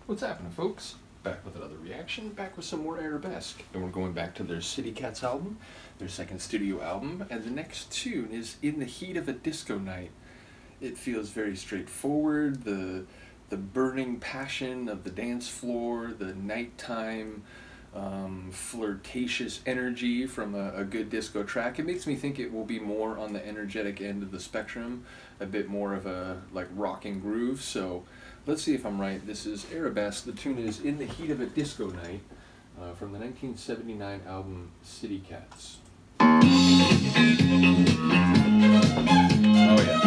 What's happening, folks? Back with another reaction, back with some more Arabesque. And we're going back to their City Cats album, their second studio album, and the next tune is In the Heat of a Disco Night. It feels very straightforward, the burning passion of the dance floor, the nighttime flirtatious energy from a good disco track. It makes me think it will be more on the energetic end of the spectrum, a bit more of a like rock and groove. So let's see if I'm right. This is Arabesque. The tune is In the Heat of a Disco Night from the 1979 album City Cats. Oh yeah.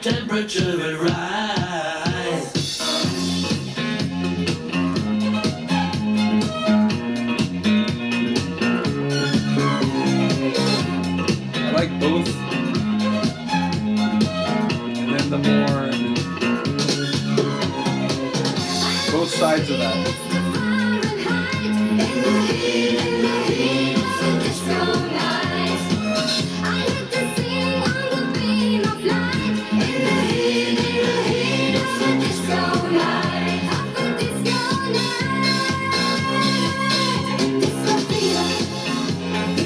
Temperature will rise. I like both, and then the more both sides of that.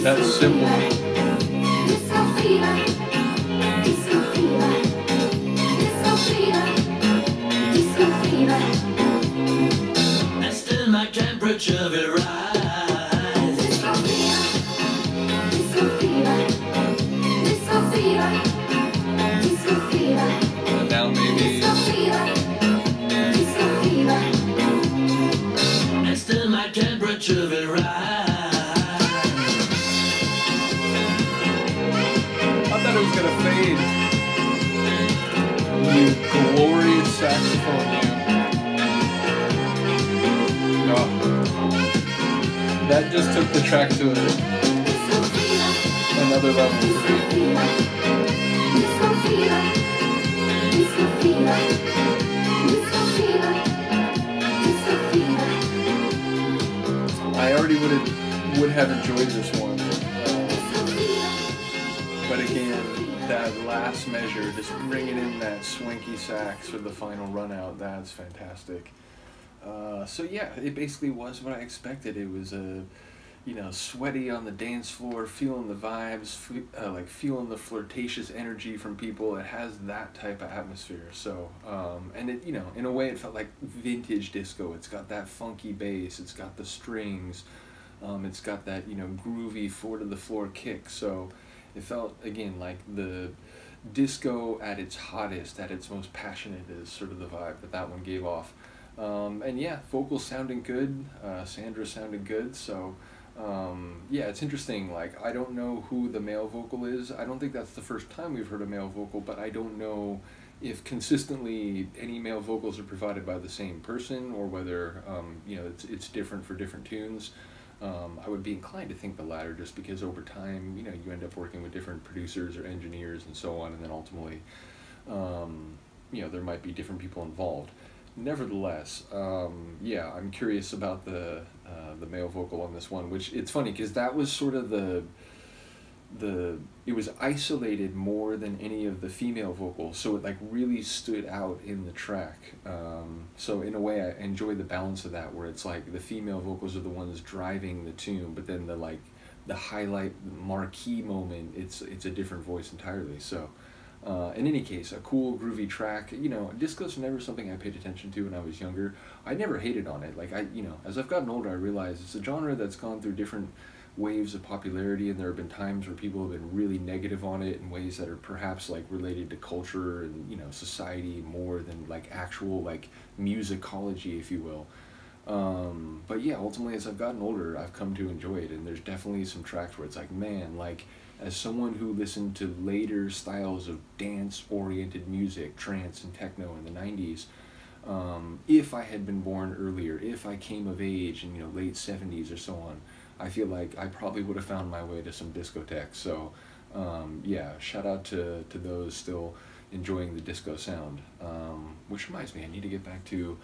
That symbol. And still my temperature will rise. And now maybe. And still my temperature will rise. It was gonna fade. You glorious saxophone, you. Oh. That just took the track to another level for me. I already would have enjoyed this one. But again, that last measure, just bringing in that swanky sax for the final run out, that's fantastic. So yeah, it basically was what I expected. It was sweaty on the dance floor, feeling the vibes, like feeling the flirtatious energy from people. It has that type of atmosphere. So, and it, in a way, it felt like vintage disco. It's got that funky bass. It's got the strings. It's got that groovy four to the floor kick. So. It felt, again, like the disco at its hottest, at its most passionate is sort of the vibe that one gave off. And yeah, vocals sounding good, Sandra sounded good, so yeah, it's interesting. Like, I don't know who the male vocal is. I don't think that's the first time we've heard a male vocal, but I don't know if consistently any male vocals are provided by the same person or whether, it's different for different tunes. I would be inclined to think the latter, just because over time, you end up working with different producers or engineers and so on, and then ultimately, there might be different people involved. Nevertheless, yeah, I'm curious about the male vocal on this one, which it's funny because that was sort of it was isolated more than any of the female vocals, so it like really stood out in the track. So in a way, I enjoy the balance of that, where it's like the female vocals are the ones driving the tune, but then the highlight marquee moment, it's a different voice entirely. So in any case, a cool groovy track. You know, disco's never something I paid attention to when I was younger. I never hated on it. Like as I've gotten older, I realize it's a genre that's gone through different waves of popularity, and there have been times where people have been really negative on it in ways that are perhaps like related to culture and, you know, society more than like actual like musicology, if you will. But yeah, ultimately, as I've gotten older, I've come to enjoy it, and there's definitely some tracks where it's like, man, like, as someone who listened to later styles of dance-oriented music, trance and techno in the 90s, if I had been born earlier, if I came of age in, you know, late 70s or so on, I feel like I probably would have found my way to some discotheques. So yeah, shout out to those still enjoying the disco sound. Which reminds me, I need to get back to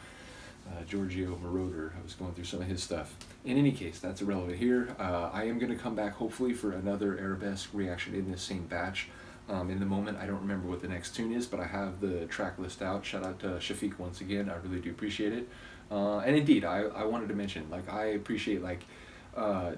Giorgio Moroder. I was going through some of his stuff. In any case, that's irrelevant here. I am going to come back hopefully for another Arabesque reaction in this same batch. In the moment, I don't remember what the next tune is, but I have the track list out. Shout out to Shafiq once again. I really do appreciate it. And indeed, I wanted to mention, like, I appreciate, like,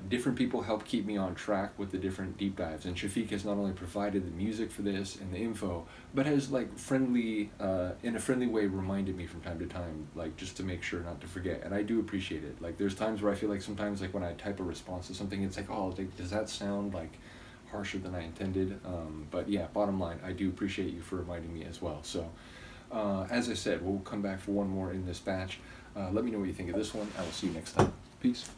different people help keep me on track with the different deep dives, and Shafiq has not only provided the music for this and the info, but has like in a friendly way reminded me from time to time, like, just to make sure not to forget, and I do appreciate it. Like, there's times where I feel like sometimes, like, when I type a response to something, it's like, oh, does that sound like harsher than I intended? But yeah, bottom line, I do appreciate you for reminding me as well. So as I said, we'll come back for one more in this batch. Let me know what you think of this one. I will see you next time. Peace.